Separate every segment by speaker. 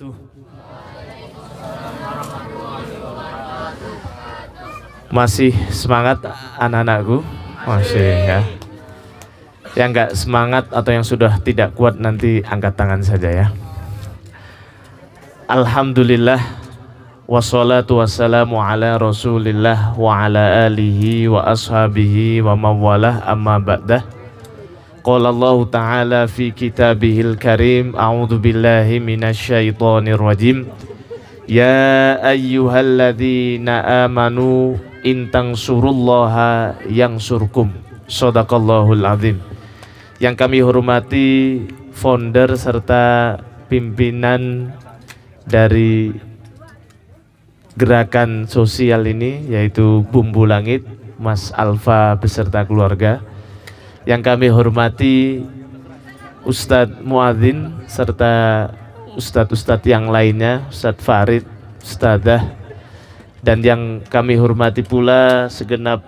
Speaker 1: wabarakatuh. Masih semangat anak-anakku? Masih ya. Yang nggak semangat atau yang sudah tidak kuat nanti angkat tangan saja ya. Alhamdulillah wassalatu wassalamu ala rasulillah wa ala alihi wa ashabihi wa mawalah amma ba'dah. Qala Allah ta'ala fi kitabihil karim, a'udzu billahi minasyaitonir rajim. Ya ayyuhalladzina amanu in tansurullaha yansurkum. Shadaqallahul azim. Yang kami hormati founder serta pimpinan dari gerakan sosial ini, yaitu Bumbu Langit, Mas Alfa beserta keluarga. Yang kami hormati Ustadz Muadzin serta Ustadz-Ustadz yang lainnya, Ustadz Farid, Ustadzah, dan yang kami hormati pula segenap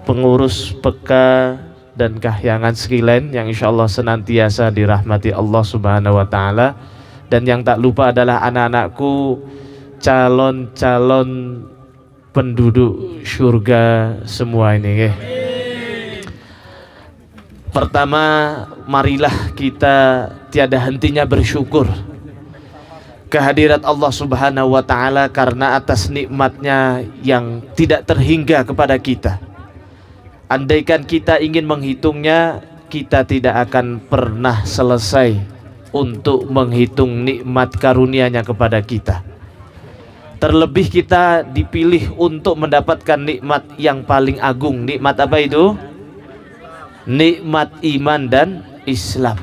Speaker 1: pengurus peka dan kahyangan Skilen yang insya Allah senantiasa dirahmati Allah Subhanahu wa Ta'ala. Dan yang tak lupa adalah anak-anakku, calon-calon penduduk surga semua ini. Pertama, marilah kita tiada hentinya bersyukur kehadirat Allah Subhanahu wa Ta'ala karena atas nikmatnya yang tidak terhingga kepada kita. Andaikan kita ingin menghitungnya, kita tidak akan pernah selesai untuk menghitung nikmat karunia-Nya kepada kita. Terlebih kita dipilih untuk mendapatkan nikmat yang paling agung. Nikmat apa itu? Nikmat iman dan Islam.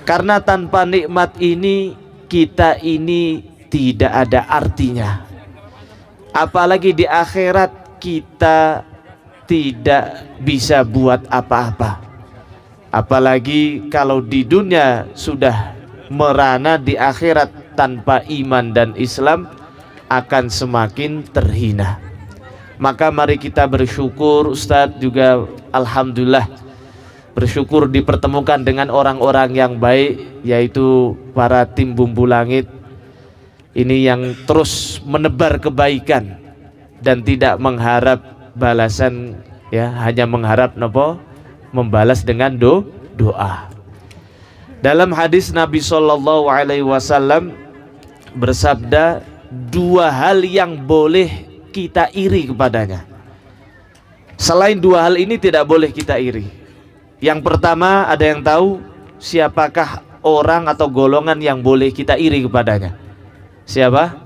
Speaker 1: Karena tanpa nikmat ini, kita ini tidak ada artinya. Apalagi di akhirat kita tidak bisa buat apa-apa. Apalagi kalau di dunia sudah merana, di akhirat tanpa iman dan Islam akan semakin terhina. Maka mari kita bersyukur. Ustadz juga alhamdulillah bersyukur dipertemukan dengan orang-orang yang baik, yaitu para tim Bumbu Langit ini yang terus menebar kebaikan dan tidak mengharap balasan, ya, hanya mengharap nopo membalas dengan doa. Dalam hadis Nabi Shallallahu Alaihi Wasallam bersabda, dua hal yang boleh kita iri kepadanya. Selain dua hal ini tidak boleh kita iri. Yang pertama, ada yang tahu siapakah orang atau golongan yang boleh kita iri kepadanya? Siapa?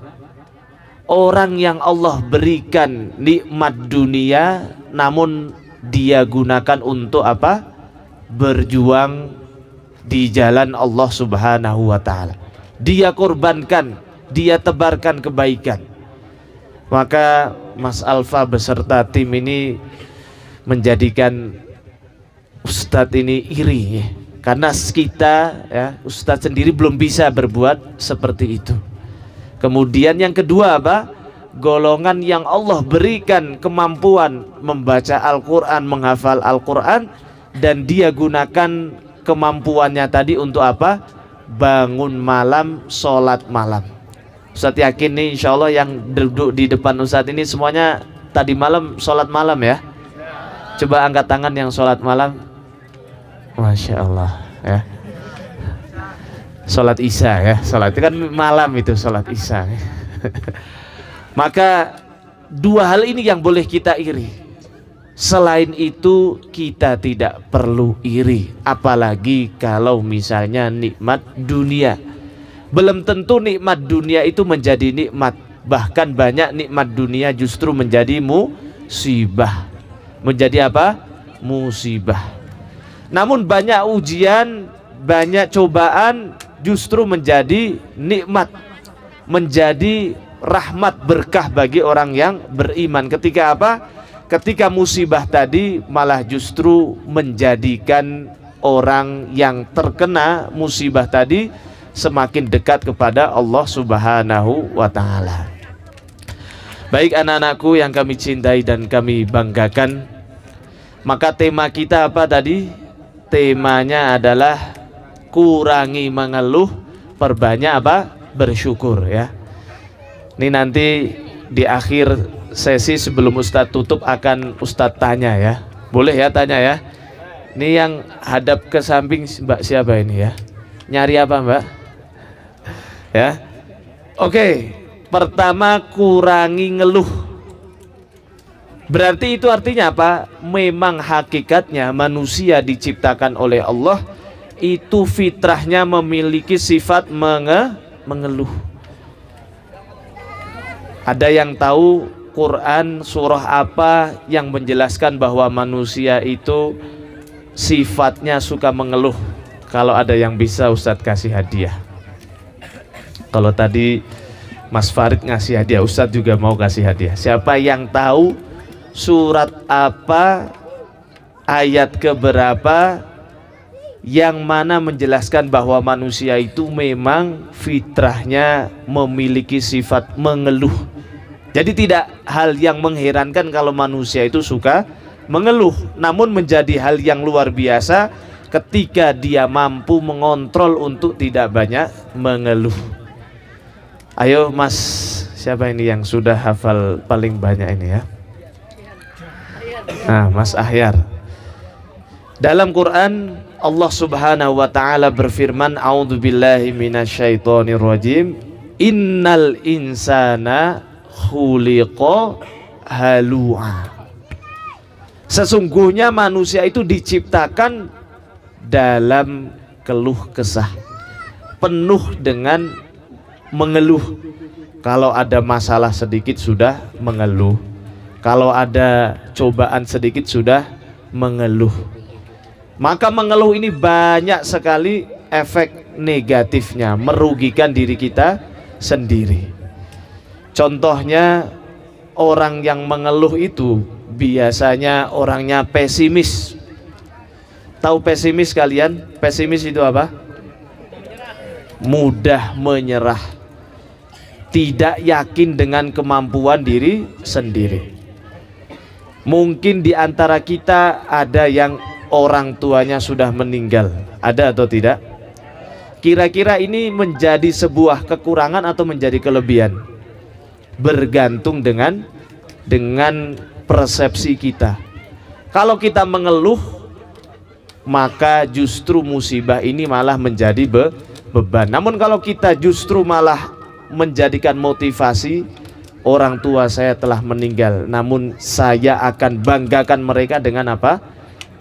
Speaker 1: Orang yang Allah berikan nikmat dunia, namun dia gunakan untuk apa? Berjuang di jalan Allah Subhanahu wa Ta'ala. Dia korbankan, dia tebarkan kebaikan. Maka Mas Alfa beserta tim ini menjadikan Ustadz ini iri, karena kita, ya, Ustadz sendiri belum bisa berbuat seperti itu. Kemudian yang kedua apa? Golongan yang Allah berikan kemampuan membaca Al-Quran, menghafal Al-Quran, dan dia gunakan kemampuannya tadi untuk apa? Bangun malam, sholat malam. Ustadz yakin nih insya Allah yang duduk di depan Ustadz ini semuanya tadi malam sholat malam ya. Coba angkat tangan yang sholat malam. Masya Allah ya. Sholat isya ya. Sholat itu kan malam, itu sholat isya. Maka dua hal ini yang boleh kita iri. Selain itu kita tidak perlu iri. Apalagi kalau misalnya nikmat dunia. Belum tentu nikmat dunia itu menjadi nikmat. Bahkan banyak nikmat dunia justru menjadi musibah. Menjadi apa? Musibah. Namun banyak ujian, banyak cobaan justru menjadi nikmat, menjadi rahmat, berkah bagi orang yang beriman. Ketika apa? Ketika musibah tadi malah justru menjadikan orang yang terkena musibah tadi semakin dekat kepada Allah Subhanahu wa Ta'ala. Baik anak-anakku yang kami cintai dan kami banggakan, maka tema kita apa tadi? Temanya adalah kurangi mengeluh, perbanyak apa? Bersyukur ya. Ini nanti di akhir sesi sebelum Ustadz tutup akan Ustadz tanya ya. Boleh ya tanya ya. Ini yang hadap ke samping Mbak siapa ini ya? Nyari apa Mbak? Ya. Oke, pertama kurangi ngeluh. Berarti itu artinya apa? Memang hakikatnya manusia diciptakan oleh Allah itu fitrahnya memiliki sifat mengeluh. Ada yang tahu Quran surah apa yang menjelaskan bahwa manusia itu sifatnya suka mengeluh? Kalau ada yang bisa Ustadz kasih hadiah. Kalau tadi Mas Farid ngasih hadiah, Ustadz juga mau kasih hadiah. Siapa yang tahu surat apa, ayat keberapa yang mana menjelaskan bahwa manusia itu memang fitrahnya memiliki sifat mengeluh. Jadi tidak hal yang mengherankan kalau manusia itu suka mengeluh, namun menjadi hal yang luar biasa ketika dia mampu mengontrol untuk tidak banyak mengeluh. Ayo Mas, siapa ini yang sudah hafal paling banyak ini ya? Nah, Mas Ahyar. Dalam Quran Allah Subhanahu wa taala berfirman, a'udzubillahi minasyaitonirrajim, innal insana khuliqa halu'a. Sesungguhnya manusia itu diciptakan dalam keluh kesah, penuh dengan mengeluh. Kalau ada masalah sedikit sudah mengeluh, kalau ada cobaan sedikit sudah mengeluh. Maka mengeluh ini banyak sekali efek negatifnya, merugikan diri kita sendiri. Contohnya orang yang mengeluh itu biasanya orangnya pesimis. Tahu pesimis kalian? Pesimis itu apa? Mudah menyerah, tidak yakin dengan kemampuan diri sendiri. Mungkin di antara kita ada yang orang tuanya sudah meninggal, ada atau tidak? Kira-kira ini menjadi sebuah kekurangan atau menjadi kelebihan? Bergantung dengan persepsi kita. Kalau kita mengeluh, maka justru musibah ini malah menjadi beban. Namun kalau kita justru malah menjadikan motivasi, orang tua saya telah meninggal, namun saya akan banggakan mereka dengan apa?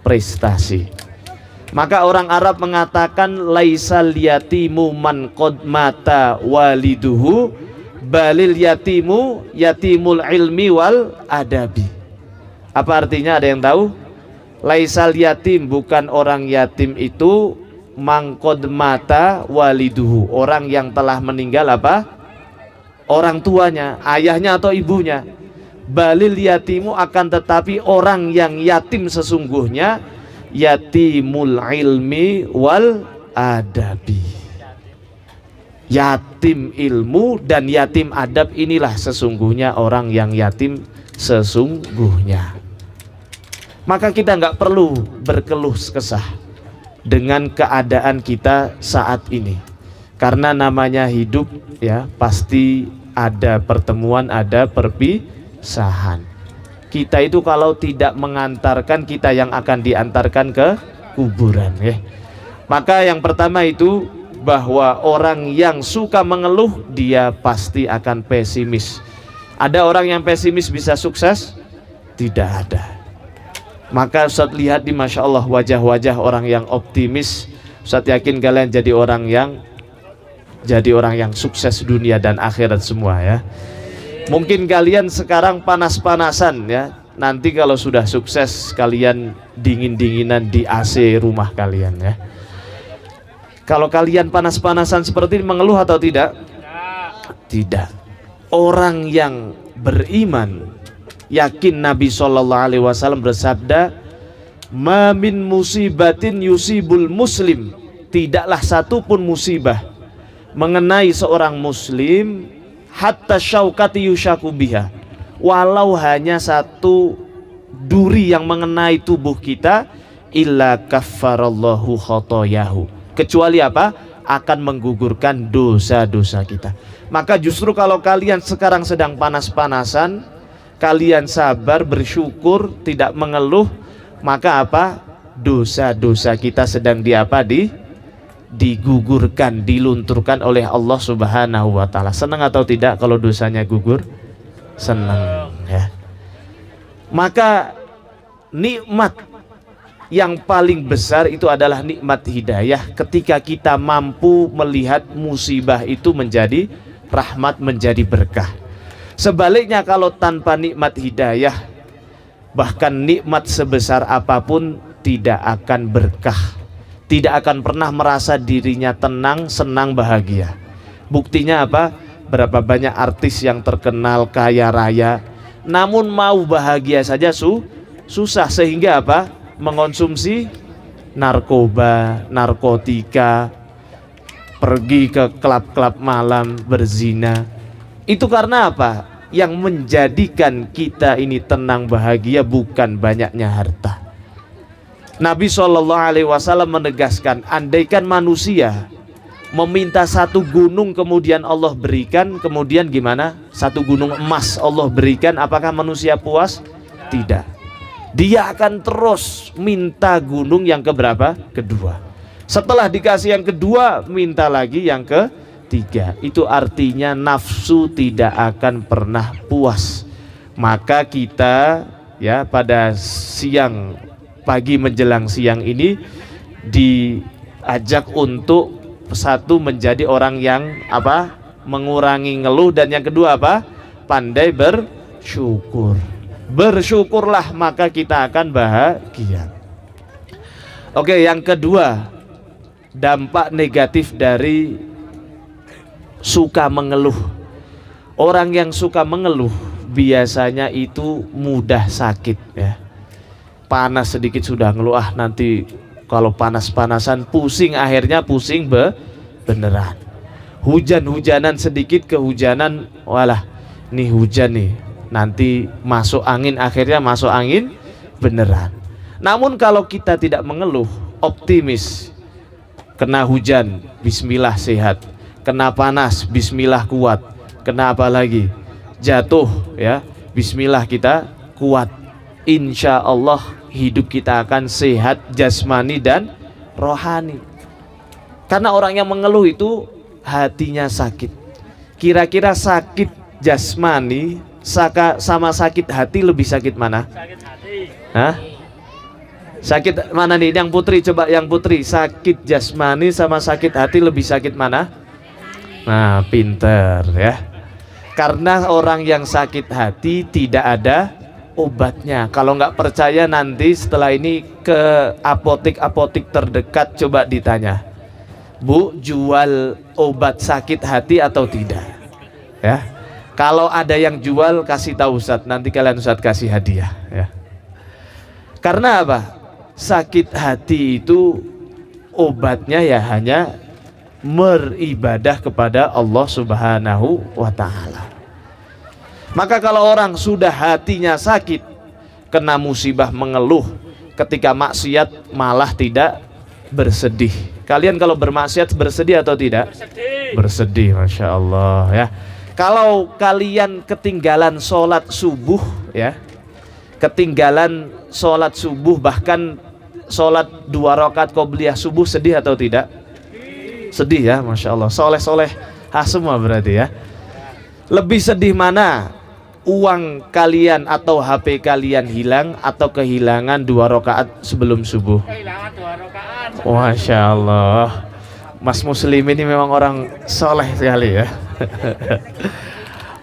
Speaker 1: Prestasi. Maka orang Arab mengatakan laisal yatimu man qad mata waliduhu balil yatimu yatimul ilmi wal adabi. Apa artinya, ada yang tahu? Laisal yatim, bukan orang yatim itu man qad mata waliduhu, orang yang telah meninggal apa? Orang tuanya, ayahnya atau ibunya. Balil yatimu, akan tetapi orang yang yatim sesungguhnya yatimul ilmi wal adabi. Yatim ilmu dan yatim adab, inilah sesungguhnya orang yang yatim sesungguhnya. Maka kita nggak perlu berkeluh kesah dengan keadaan kita saat ini, karena namanya hidup ya, pasti ada pertemuan, ada perpisahan. Kita itu kalau tidak mengantarkan, kita yang akan diantarkan ke kuburan ya. Maka yang pertama itu bahwa orang yang suka mengeluh dia pasti akan pesimis. Ada orang yang pesimis bisa sukses? Tidak ada. Maka Ustaz lihat di Masya Allah wajah-wajah orang yang optimis. Ustaz yakin kalian jadi orang yang sukses dunia dan akhirat semua ya. Mungkin kalian sekarang panas-panasan ya, nanti kalau sudah sukses kalian dingin-dinginan di AC rumah kalian ya. Kalau kalian panas-panasan seperti ini, mengeluh atau tidak? Tidak. Orang yang beriman yakin, Nabi SAW bersabda, ma min musibatin yusibul muslim, tidaklah satu pun musibah mengenai seorang muslim hatta syaukati yushaku biha, walau hanya satu duri yang mengenai tubuh kita, illa kaffarallahu khotoyahu, kecuali apa? akan menggugurkan dosa-dosa kita. Maka justru kalau kalian sekarang sedang panas-panasan, kalian sabar, bersyukur, tidak mengeluh, maka apa? Dosa-dosa kita sedang digugurkan, dilunturkan oleh Allah Subhanahu wa taala. Senang atau tidak kalau dosanya gugur? Senang, ya. Maka nikmat yang paling besar itu adalah nikmat hidayah, ketika kita mampu melihat musibah itu menjadi rahmat, menjadi berkah. Sebaliknya kalau tanpa nikmat hidayah, bahkan nikmat sebesar apapun tidak akan berkah, tidak akan pernah merasa dirinya tenang, senang, bahagia. Buktinya apa? Berapa banyak artis yang terkenal, kaya raya, namun mau bahagia saja susah, sehingga apa? Mengonsumsi narkoba, narkotika, pergi ke klub-klub malam, berzina. Itu karena apa? Yang menjadikan kita ini tenang bahagia bukan banyaknya harta. Nabi SAW menegaskan, andaikan manusia meminta satu gunung kemudian Allah berikan, kemudian gimana? Satu gunung emas Allah berikan, apakah manusia puas? Tidak. Dia akan terus minta gunung yang keberapa? Kedua. Setelah dikasih yang kedua, minta lagi yang ketiga. Itu artinya nafsu tidak akan pernah puas. Maka kita ya pada siang, pagi menjelang siang ini diajak untuk satu, menjadi orang yang apa? Mengurangi ngeluh, dan yang kedua apa? Pandai bersyukur. Bersyukurlah maka kita akan bahagia. Oke, yang kedua, dampak negatif dari suka mengeluh. Orang yang suka mengeluh biasanya itu mudah sakit, ya. Panas sedikit sudah ngeluh, nanti kalau panas-panasan pusing, akhirnya pusing beneran. Hujan-hujanan sedikit, kehujanan, walah nih hujan nih, nanti masuk angin, akhirnya masuk angin beneran. Namun kalau kita tidak mengeluh, optimis, kena hujan, bismillah sehat, kena panas, bismillah kuat, kena apa lagi, jatuh, ya, bismillah kita kuat, insya Allah hidup kita akan sehat jasmani dan rohani. Karena orang yang mengeluh itu hatinya sakit. Kira-kira sakit jasmani sama sakit hati lebih sakit mana? Sakit hati. Hah? Sakit mana nih? Yang putri, coba yang putri. Sakit jasmani sama sakit hati lebih sakit mana? Nah, pinter ya. Karena orang yang sakit hati tidak ada obatnya. Kalau nggak percaya, nanti setelah ini ke apotek-apotek terdekat, coba ditanya, Bu, jual obat sakit hati atau tidak? Ya. Kalau ada yang jual, kasih tahu Ustadz, nanti kalian Ustadz kasih hadiah, ya. Karena apa? Sakit hati itu obatnya ya hanya beribadah kepada Allah Subhanahu wa ta'ala. Maka kalau orang sudah hatinya sakit, kena musibah, mengeluh, ketika maksiat malah tidak bersedih. Kalian kalau bermaksiat bersedih atau tidak? Bersedih. Bersedih, Masya Allah, ya. Kalau kalian ketinggalan sholat subuh, ya, ketinggalan sholat subuh, bahkan sholat 2 rakaat qobliyah subuh, sedih atau tidak? Sedih ya, Masya Allah. Soleh-soleh semua berarti ya. Lebih sedih mana? Uang kalian atau HP kalian hilang, atau kehilangan 2 rakaat sebelum subuh? Kehilangan 2 rakaat. Masya Allah. Mas Muslim ini memang orang soleh sekali ya.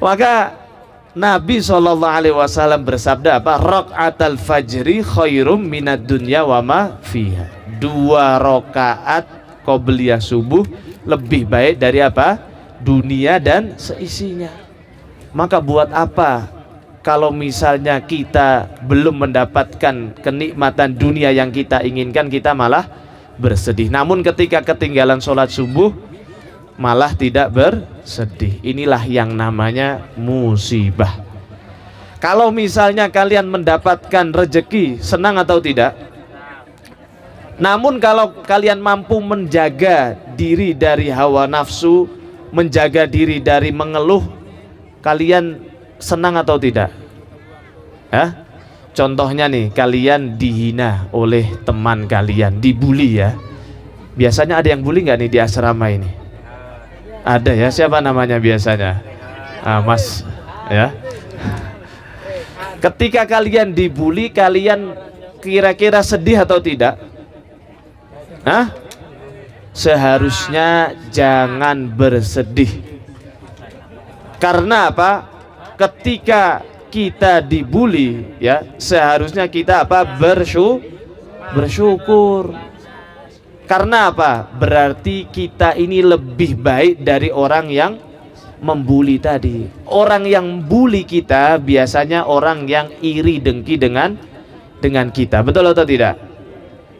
Speaker 1: Maka Nabi SAW bersabda apa? Rakaatal fajri khairum minad dunya wa ma fiha. 2 rakaat qobliyah subuh lebih baik dari apa? Dunia dan seisinya. Maka buat apa kalau misalnya kita belum mendapatkan kenikmatan dunia yang kita inginkan, kita malah bersedih. Namun ketika ketinggalan sholat subuh malah tidak bersedih. Inilah yang namanya musibah. Kalau misalnya kalian mendapatkan rezeki, senang atau tidak? Namun kalau kalian mampu menjaga diri dari hawa nafsu, menjaga diri dari mengeluh, kalian senang atau tidak? Ya? Contohnya nih, kalian dihina oleh teman kalian, dibully ya. Biasanya ada yang bully nggak nih di asrama ini? Ada ya, siapa namanya biasanya? Mas ya. Ketika kalian dibully, kalian kira-kira sedih atau tidak? Hah? Seharusnya jangan bersedih. Karena apa? Ketika kita dibully ya, seharusnya kita apa? Bersyukur. Karena apa? Berarti kita ini lebih baik dari orang yang membuli tadi. Orang yang bully kita biasanya orang yang iri dengki dengan kita. Betul atau tidak?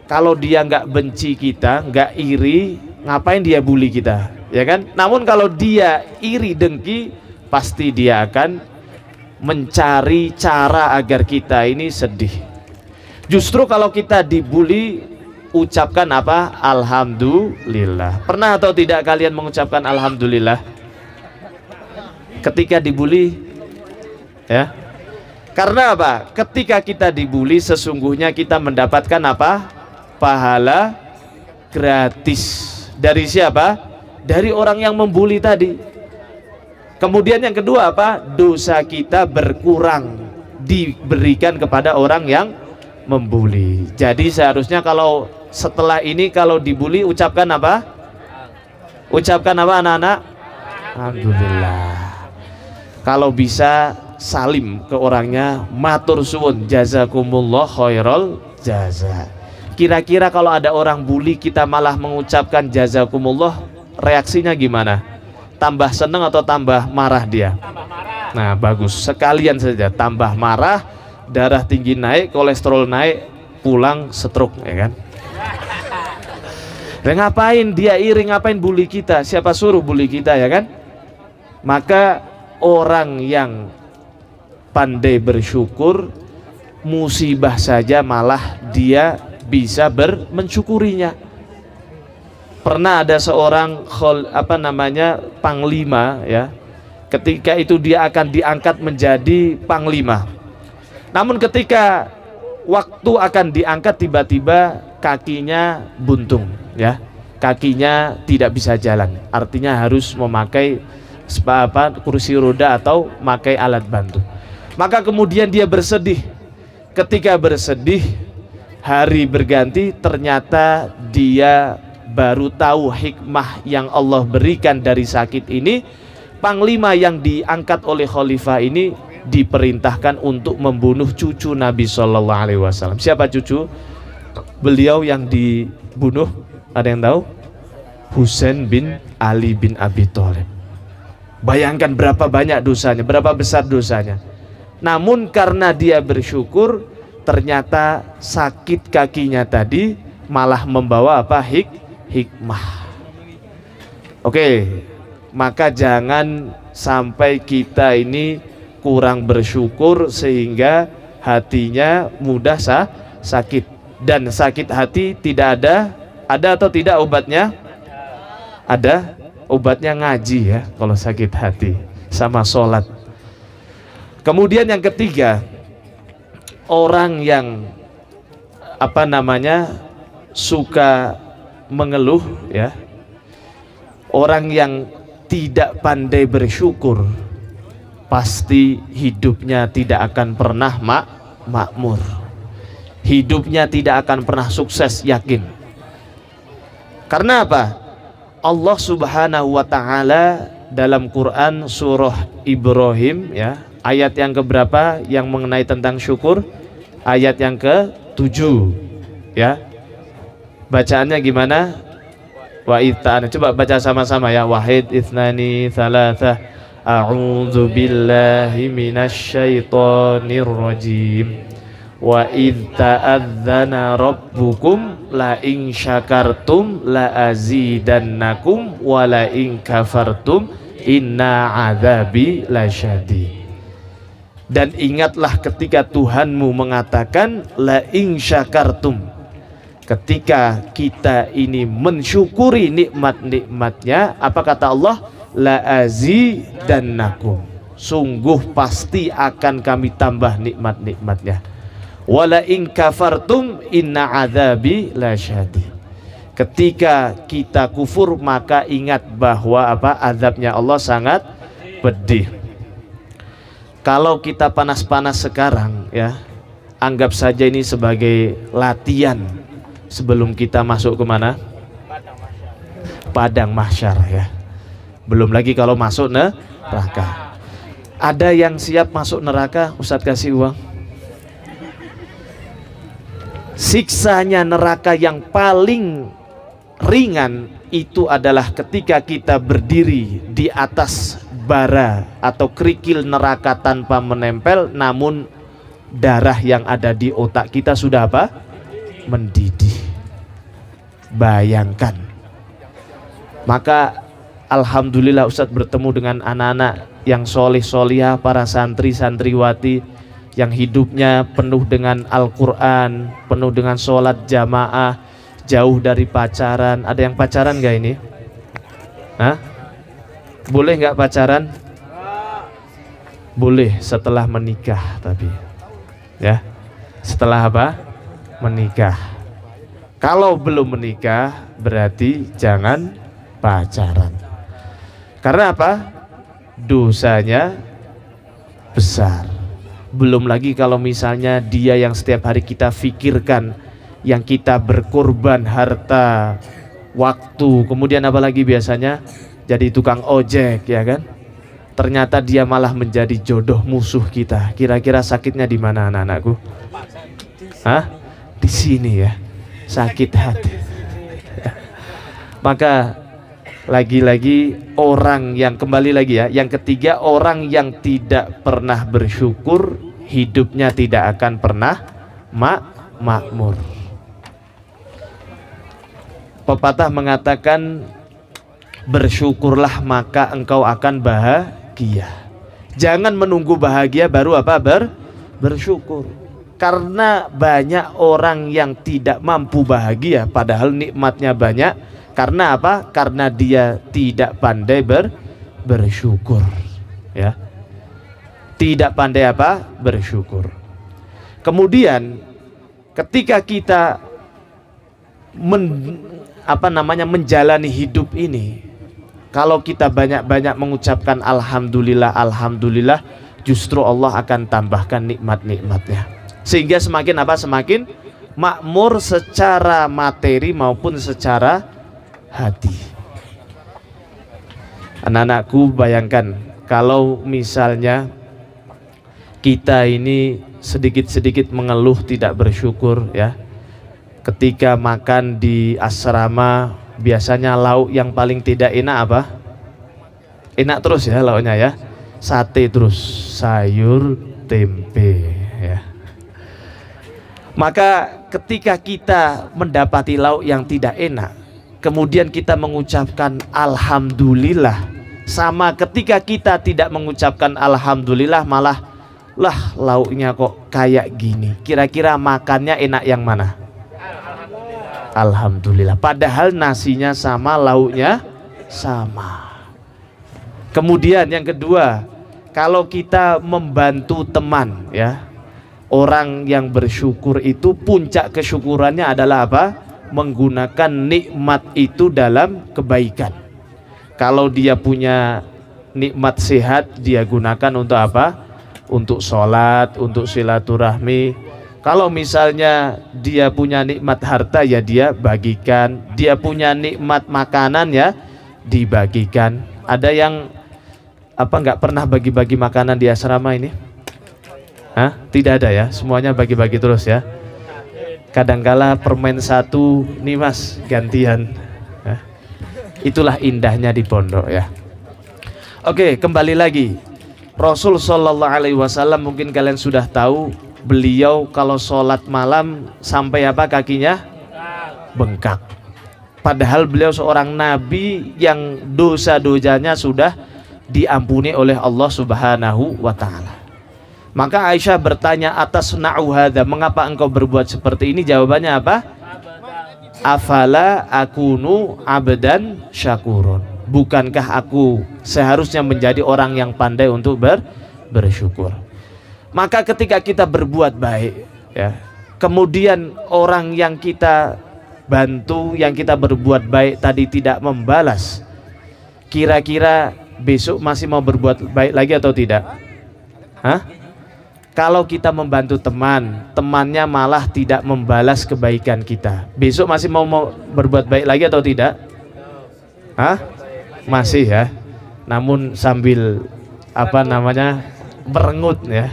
Speaker 1: Kalau dia nggak benci kita, nggak iri, ngapain dia bully kita, ya kan? Namun kalau dia iri dengki, pasti dia akan mencari cara agar kita ini sedih. Justru kalau kita dibully, ucapkan apa? Alhamdulillah. Pernah atau tidak kalian mengucapkan alhamdulillah ketika dibully? Ya. Karena apa? Ketika kita dibully, sesungguhnya kita mendapatkan apa? Pahala gratis. Dari siapa? Dari orang yang membuli tadi. Kemudian yang kedua apa? Dosa kita berkurang diberikan kepada orang yang membuli. Jadi seharusnya kalau setelah ini kalau dibuli ucapkan apa? Ucapkan apa anak-anak? Alhamdulillah. Kalau bisa salim ke orangnya, matur suwun, jazakumullah khairal jaza. Kira-kira kalau ada orang bully kita malah mengucapkan jazakumullah, reaksinya gimana? Tambah seneng atau tambah marah dia? Nah bagus, sekalian saja, tambah marah, darah tinggi naik, kolesterol naik, pulang stroke, ya kan? Dan ngapain dia iri, ngapain bully kita? Siapa suruh bully kita, ya kan? Maka orang yang pandai bersyukur, musibah saja malah dia bisa mensyukurinya. Pernah ada seorang panglima ya, ketika itu dia akan diangkat menjadi panglima. Namun ketika waktu akan diangkat, tiba-tiba kakinya buntung ya, kakinya tidak bisa jalan, artinya harus memakai kursi roda atau memakai alat bantu. Maka kemudian dia bersedih. Ketika bersedih, hari berganti, ternyata dia baru tahu hikmah yang Allah berikan dari sakit ini. Panglima yang diangkat oleh khalifah ini diperintahkan untuk membunuh cucu Nabi Shallallahu Alaihi Wasallam. Siapa cucu beliau yang dibunuh? Ada yang tahu? Husain bin Ali bin Abi Thalib. Bayangkan berapa banyak dosanya, berapa besar dosanya. Namun karena dia bersyukur, ternyata sakit kakinya tadi malah membawa apa? Hikmah. Oke, maka jangan sampai kita ini kurang bersyukur sehingga hatinya mudah sakit. Dan sakit hati tidak ada atau tidak obatnya? Ada obatnya, ngaji ya kalau sakit hati, sama sholat. Kemudian yang ketiga, orang yang suka mengeluh ya, orang yang tidak pandai bersyukur, pasti hidupnya tidak akan pernah makmur, hidupnya tidak akan pernah sukses, yakin. Karena apa? Allah Subhanahu wa Ta'ala dalam Quran surah Ibrahim ya, ayat yang keberapa yang mengenai tentang syukur? Ayat yang ke-7 ya. Bacaannya gimana? Wa itta'ana. Coba baca sama-sama ya. Wahid ithnani thalatha. A'udzu billahi minasyaitonir rajim. Wa idh ta'adzana rabbukum la in syakartum la azidannakum wa la in kafartum inna adzabi lasyadid. Dan ingatlah ketika Tuhanmu mengatakan la in syakartum, Ketika kita ini mensyukuri nikmat-nikmatnya, apa kata Allah? La azidannakum, sungguh pasti akan kami tambah nikmat-nikmatnya. Wala in kafartum inna adzabi lasyadid. Ketika kita kufur maka ingat bahwa apa? Azabnya Allah sangat pedih. Kalau kita panas-panas sekarang ya, anggap saja ini sebagai latihan sebelum kita masuk kemana? Padang mahsyar ya. Belum lagi kalau masuk neraka. Ada yang siap masuk neraka? Ustadz kasih uang. Siksanya neraka yang paling ringan itu adalah ketika kita berdiri di atas bara atau kerikil neraka tanpa menempel, namun darah yang ada di otak kita sudah apa? Mendidih. Bayangkan. Maka alhamdulillah Ustadz bertemu dengan anak-anak yang solih-solihah, para santri-santriwati yang hidupnya penuh dengan Al-Quran, penuh dengan sholat jamaah, jauh dari pacaran. Ada yang pacaran gak ini? Hah? Boleh nggak pacaran? Boleh setelah menikah, tapi ya setelah apa? Menikah. Kalau belum menikah berarti jangan pacaran. Karena apa? Dosanya besar. Belum lagi kalau misalnya dia yang setiap hari kita pikirkan, yang kita berkorban harta, waktu, kemudian apalagi biasanya jadi tukang ojek ya kan? Ternyata dia malah menjadi jodoh musuh kita. Kira-kira sakitnya di mana anak-anakku? Hah? Di sini ya. Sakit hati. Maka lagi-lagi orang yang kembali lagi ya, yang ketiga, orang yang tidak pernah bersyukur, hidupnya tidak akan pernah makmur. Pepatah mengatakan, bersyukurlah maka engkau akan bahagia. Jangan menunggu bahagia baru apa? Bersyukur. Karena banyak orang yang tidak mampu bahagia padahal nikmatnya banyak. Karena apa? Karena dia tidak pandai bersyukur ya. Tidak pandai apa? Bersyukur. Kemudian ketika kita menjalani hidup ini, kalau kita banyak-banyak mengucapkan alhamdulillah, alhamdulillah, justru Allah akan tambahkan nikmat-nikmatnya. Sehingga semakin apa? Semakin makmur secara materi maupun secara hati. Anak-anakku, bayangkan kalau misalnya kita ini sedikit-sedikit mengeluh tidak bersyukur ya. Ketika makan di asrama biasanya lauk yang paling tidak enak apa? Enak terus ya lauknya ya. Sate terus, sayur, tempe ya. Maka ketika kita mendapati lauk yang tidak enak, kemudian kita mengucapkan alhamdulillah, sama ketika kita tidak mengucapkan alhamdulillah malah lah lauknya kok kayak gini, kira-kira makannya enak yang mana? Alhamdulillah. Padahal nasinya sama, lauknya sama. Kemudian yang kedua, kalau kita membantu teman ya, orang yang bersyukur itu puncak kesyukurannya adalah apa? Menggunakan nikmat itu dalam kebaikan. Kalau dia punya nikmat sehat, dia gunakan untuk apa? Untuk sholat, untuk silaturahmi. Kalau misalnya dia punya nikmat harta, ya dia bagikan. Dia punya nikmat makanan, ya dibagikan. Ada yang apa nggak pernah bagi-bagi makanan di asrama ini? Hah? Tidak ada ya, semuanya bagi-bagi terus ya. Kadangkala permen satu, nih mas gantian. Hah? Itulah indahnya di pondok ya. Oke, kembali lagi. Rasul Shallallahu Alaihi Wasallam mungkin kalian sudah tahu, beliau kalau sholat malam sampai apa kakinya? Bengkak. Padahal beliau seorang nabi yang dosa-dosanya sudah diampuni oleh Allah Subhanahu wa Ta'ala. Maka Aisyah bertanya atas na'u hadza, mengapa engkau berbuat seperti ini? Jawabannya apa? afala akunu abdan syakurun, bukankah aku seharusnya menjadi orang yang pandai untuk bersyukur. Maka ketika kita berbuat baik ya, kemudian orang yang kita bantu, yang kita berbuat baik tadi tidak membalas, kira-kira besok masih mau berbuat baik lagi atau tidak? Hah? Kalau kita membantu teman, temannya malah tidak membalas kebaikan kita, besok masih mau berbuat baik lagi atau tidak? Hah? Masih ya. Namun sambil apa namanya, merengut ya.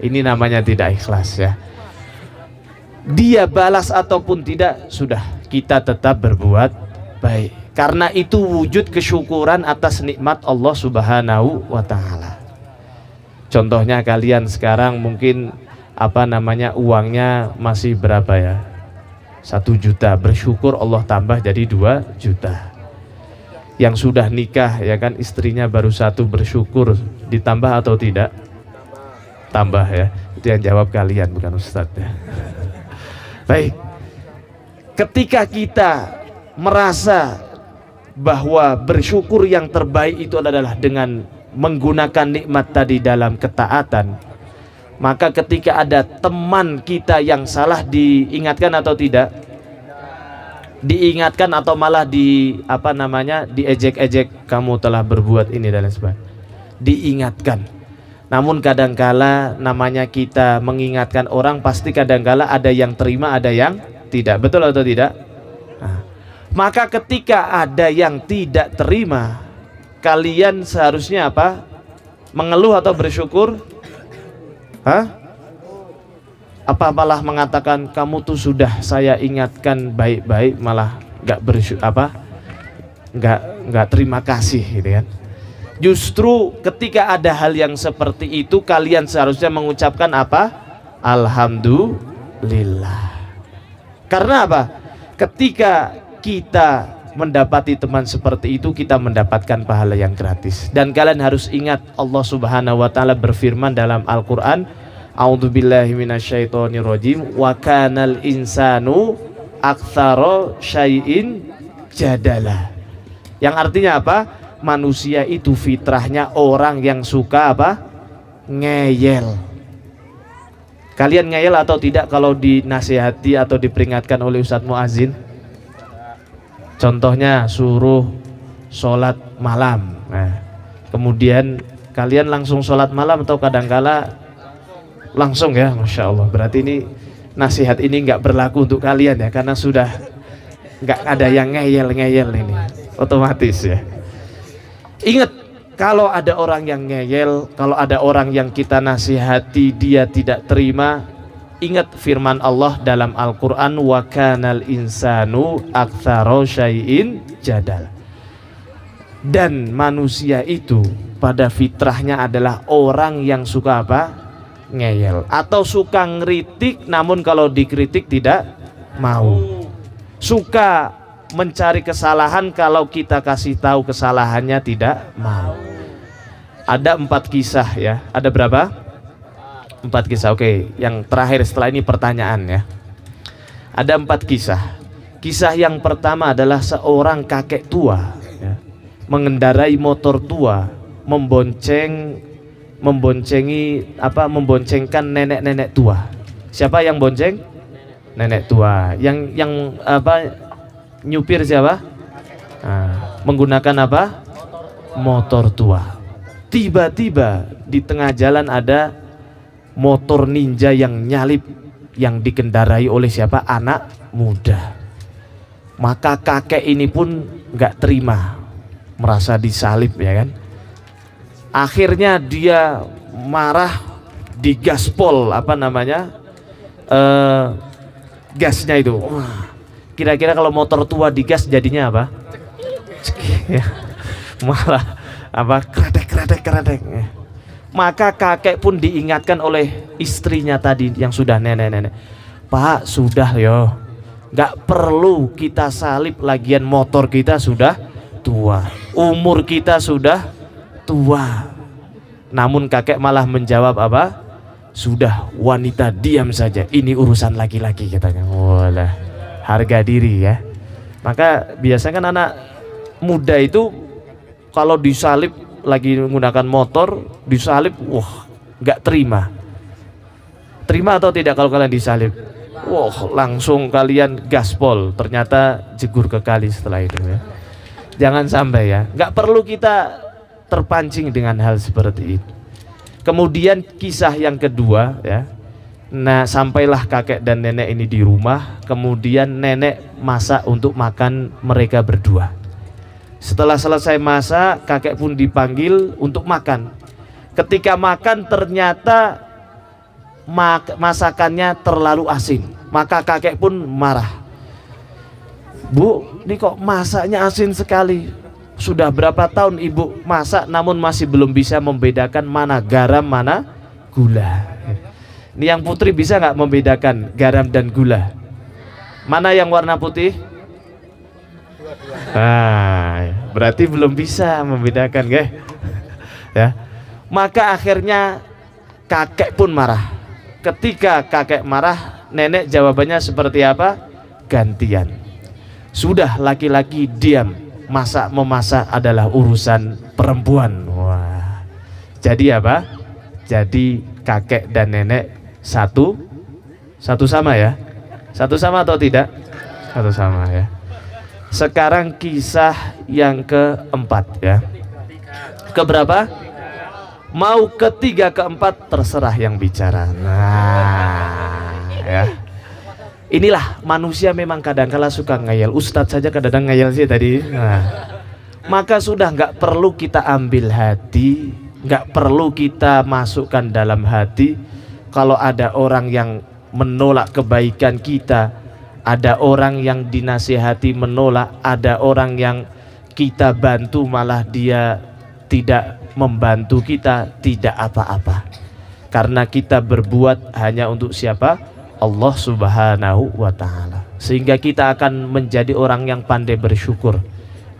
Speaker 1: Ini namanya tidak ikhlas ya. Dia balas ataupun tidak, sudah kita tetap berbuat baik. Karena itu wujud kesyukuran atas nikmat Allah Subhanahu wa Ta'ala. Contohnya kalian sekarang mungkin apa namanya, uangnya masih berapa ya, 1 juta, bersyukur Allah tambah jadi 2 juta. Yang sudah nikah ya kan, istrinya baru 1, bersyukur ditambah atau tidak? Tambah ya. Itu yang jawab kalian, bukan Ustadz ya. Baik, ketika kita merasa bahwa bersyukur yang terbaik itu adalah dengan menggunakan nikmat tadi dalam ketaatan, maka ketika ada teman kita yang salah, diingatkan atau tidak? Diingatkan atau malah di apa namanya, diejek-ejek, kamu telah berbuat ini dan lain sebagainya. Diingatkan. Namun kadangkala namanya kita mengingatkan orang, pasti kadangkala ada yang terima, ada yang tidak. Betul atau tidak? Nah, maka ketika ada yang tidak terima, kalian seharusnya apa? Mengeluh atau bersyukur? Hah? Apa malah mengatakan, kamu tuh sudah saya ingatkan baik-baik malah nggak bersyukur, apa? Nggak terima kasih gitu kan? Justru ketika ada hal yang seperti itu, kalian seharusnya mengucapkan apa? Alhamdulillah. Karena apa? Ketika kita mendapati teman seperti itu, kita mendapatkan pahala yang gratis. Dan kalian harus ingat, Allah Subhanahu wa Ta'ala berfirman dalam Al-Quran, a'udzubillahi minasyaitonirrajim, wa kanal insanu aktsara syai'in jadala. Yang artinya apa? Manusia itu fitrahnya orang yang suka apa? Ngeyel. Kalian ngeyel atau tidak kalau dinasihati atau diperingatkan oleh Ustadz Muazzin? Contohnya suruh sholat malam, nah, kemudian kalian langsung sholat malam atau kadangkala langsung ya? Masya Allah, berarti ini nasihat ini nggak berlaku untuk kalian ya, karena sudah nggak ada yang ngeyel-ngeyel ini, otomatis ya. Ingat, kalau ada orang yang ngeyel, kalau ada orang yang kita nasihati dia tidak terima, ingat firman Allah dalam Al-Quran, wa kanal insanu aktsara syai'in jadal. Dan manusia itu pada fitrahnya adalah orang yang suka apa? Ngeyel, atau suka ngeritik, namun kalau dikritik tidak mau. Suka mencari kesalahan, kalau kita kasih tahu kesalahannya tidak mau. Ada 4 kisah ya. Ada berapa? 4 kisah. Oke, yang terakhir setelah ini pertanyaan ya. Ada 4 kisah. Kisah yang pertama adalah seorang kakek tua ya, mengendarai motor tua, memboncengkan nenek-nenek tua. Siapa yang bonceng? Nenek tua. Yang apa? Nyupir siapa? Nah, menggunakan apa? Motor tua. Tiba-tiba di tengah jalan ada motor ninja yang nyalip, yang dikendarai oleh siapa? Anak muda. Maka kakek ini pun nggak terima, merasa disalip ya kan. Akhirnya dia marah, digaspol apa namanya, gasnya itu. Kira-kira kalau motor tua digas jadinya apa? Ya, malah apa? Kretek. Maka kakek pun diingatkan oleh istrinya tadi yang sudah nenek-nenek. Pak, sudah yo, nggak perlu kita salip, lagian motor kita sudah tua, umur kita sudah tua. Namun kakek malah menjawab apa? Sudah, wanita diam saja, ini urusan laki-laki katanya. Walah, harga diri ya. Maka biasanya kan anak muda itu kalau disalib, lagi menggunakan motor disalib, wah nggak terima. Terima atau tidak kalau kalian disalib? Wah langsung kalian gaspol, ternyata jegur ke kali setelah itu ya. Jangan sampai ya, nggak perlu kita terpancing dengan hal seperti itu. Kemudian kisah yang kedua ya, nah sampailah kakek dan nenek ini di rumah, kemudian nenek masak untuk makan mereka berdua. Setelah selesai masak, kakek pun dipanggil untuk makan. Ketika makan ternyata masakannya terlalu asin, maka kakek pun marah. Bu, ini kok masaknya asin sekali? Sudah berapa tahun ibu masak namun masih belum bisa membedakan mana garam mana gula. Ini yang putri bisa nggak membedakan garam dan gula? Mana yang warna putih? Nah, berarti belum bisa membedakan, guys. Ya. Maka akhirnya kakek pun marah. Ketika kakek marah, nenek jawabannya seperti apa? Gantian. Sudah laki-laki diam. Memasak adalah urusan perempuan. Wah. Jadi apa? Jadi kakek dan nenek satu sama ya? Satu sama atau tidak? Satu sama ya. Sekarang kisah yang keempat ya. Keberapa? Mau ketiga keempat terserah yang bicara. Nah ya. Inilah manusia memang kadang-kala suka ngayal. Ustadz saja kadang-kadang ngayal sih tadi. Nah, maka sudah nggak perlu kita ambil hati, nggak perlu kita masukkan dalam hati. Kalau ada orang yang menolak kebaikan kita, ada orang yang dinasihati menolak, ada orang yang kita bantu malah dia tidak membantu kita, tidak apa-apa. Karena kita berbuat hanya untuk siapa? Allah Subhanahu wa ta'ala. Sehingga kita akan menjadi orang yang pandai bersyukur.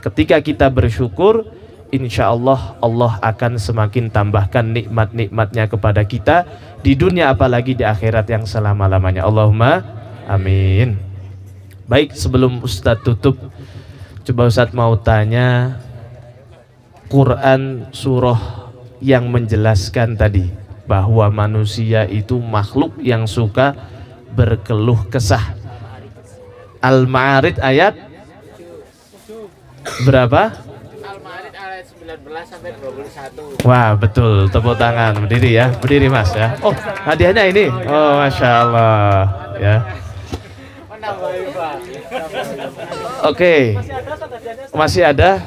Speaker 1: Ketika kita bersyukur, insya Allah Allah akan semakin tambahkan nikmat-nikmatnya kepada kita di dunia apalagi di akhirat yang selama-lamanya. Allahumma amin. Baik, sebelum Ustadz tutup, coba Ustadz mau tanya, Quran surah yang menjelaskan tadi bahwa manusia itu makhluk yang suka berkeluh kesah. Al-Ma'arij ayat berapa?
Speaker 2: Al-Ma'arij ayat 19 sampai 21.
Speaker 1: Wah betul, tepuk tangan. Berdiri ya, berdiri mas ya. Oh hadiahnya ini. Oh masya Allah ya. Oke. Masih ada?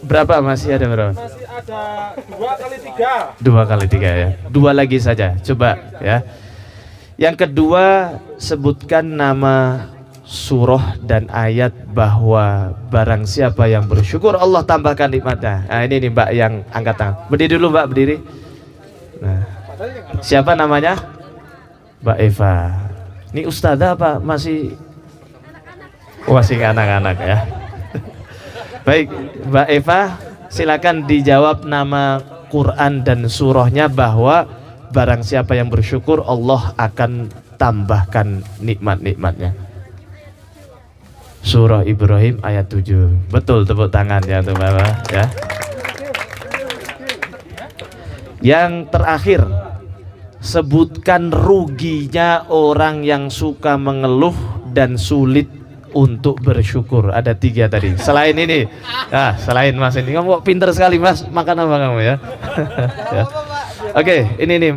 Speaker 1: Berapa? Masih ada berapa?
Speaker 2: Masih ada 2 kali 3.
Speaker 1: 2 kali 3 ya. 2 lagi saja. Coba ya. Yang kedua, sebutkan nama surah dan ayat bahwa barang siapa yang bersyukur Allah tambahkan nikmatnya. Nah ini nih Mbak yang angkat tangan. Berdiri dulu Mbak, berdiri. Nah, siapa namanya? Mbak Eva. Ini ustazah apa masih? Masih anak-anak ya. Baik Mbak Eva, silakan dijawab nama Quran dan surahnya bahwa barang siapa yang bersyukur Allah akan tambahkan nikmat-nikmatnya. Surah Ibrahim ayat 7. Betul, tepuk tangan ya untuk Bapak ya. Yang terakhir, sebutkan ruginya orang yang suka mengeluh dan sulit untuk bersyukur. Ada 3 tadi. Selain ini, selain Mas ini, kamu kok pinter sekali Mas. Makan apa kamu ya? Ya. Oke, ini nih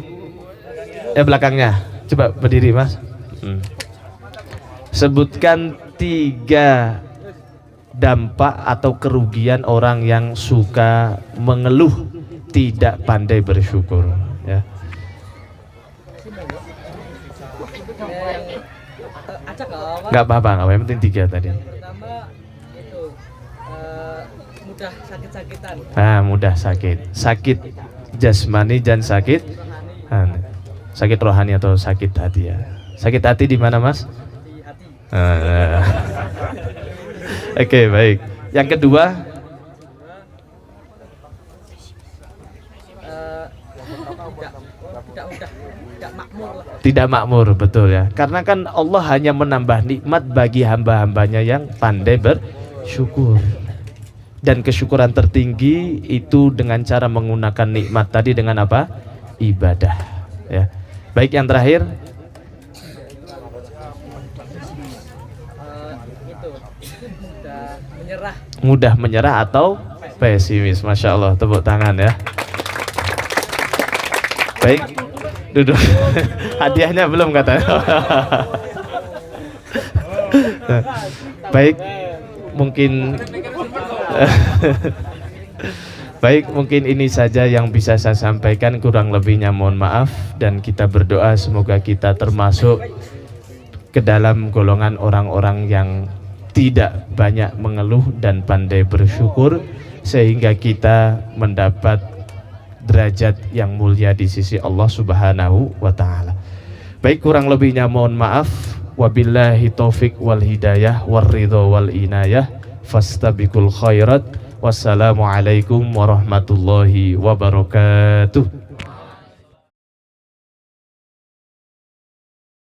Speaker 1: belakangnya. Coba berdiri Mas. Sebutkan 3 dampak atau kerugian orang yang suka mengeluh, tidak pandai bersyukur. Ya. Nggak apa-apa, nggak apa-apa. Yang penting 3 tadi.
Speaker 2: Pertama itu mudah sakit-sakitan.
Speaker 1: Mudah sakit. Sakit jasmani dan sakit sakit rohani atau sakit hati ya. Sakit hati di mana Mas?
Speaker 2: Di hati.
Speaker 1: Oke, baik. Yang kedua,
Speaker 2: tidak makmur
Speaker 1: tidak makmur, betul ya. Karena kan Allah hanya menambah nikmat bagi hamba-hambanya yang pandai bersyukur. Dan kesyukuran tertinggi itu dengan cara menggunakan nikmat tadi dengan apa? Ibadah ya. Baik, yang terakhir mudah menyerah atau pesimis. Masya Allah, tepuk tangan ya. Baik, duduk. Hadiahnya belum katanya. Baik, mungkin baik, mungkin ini saja yang bisa saya sampaikan, kurang lebihnya mohon maaf, dan kita berdoa semoga kita termasuk ke dalam golongan orang-orang yang tidak banyak mengeluh dan pandai bersyukur, sehingga kita mendapat derajat yang mulia di sisi Allah Subhanahu wa taala. Baik, kurang lebihnya mohon maaf. Wabillahi taufik wal hidayah war ridha wal inayah. Fastabiqul khairat. Wassalamualaikum warahmatullahi wabarakatuh.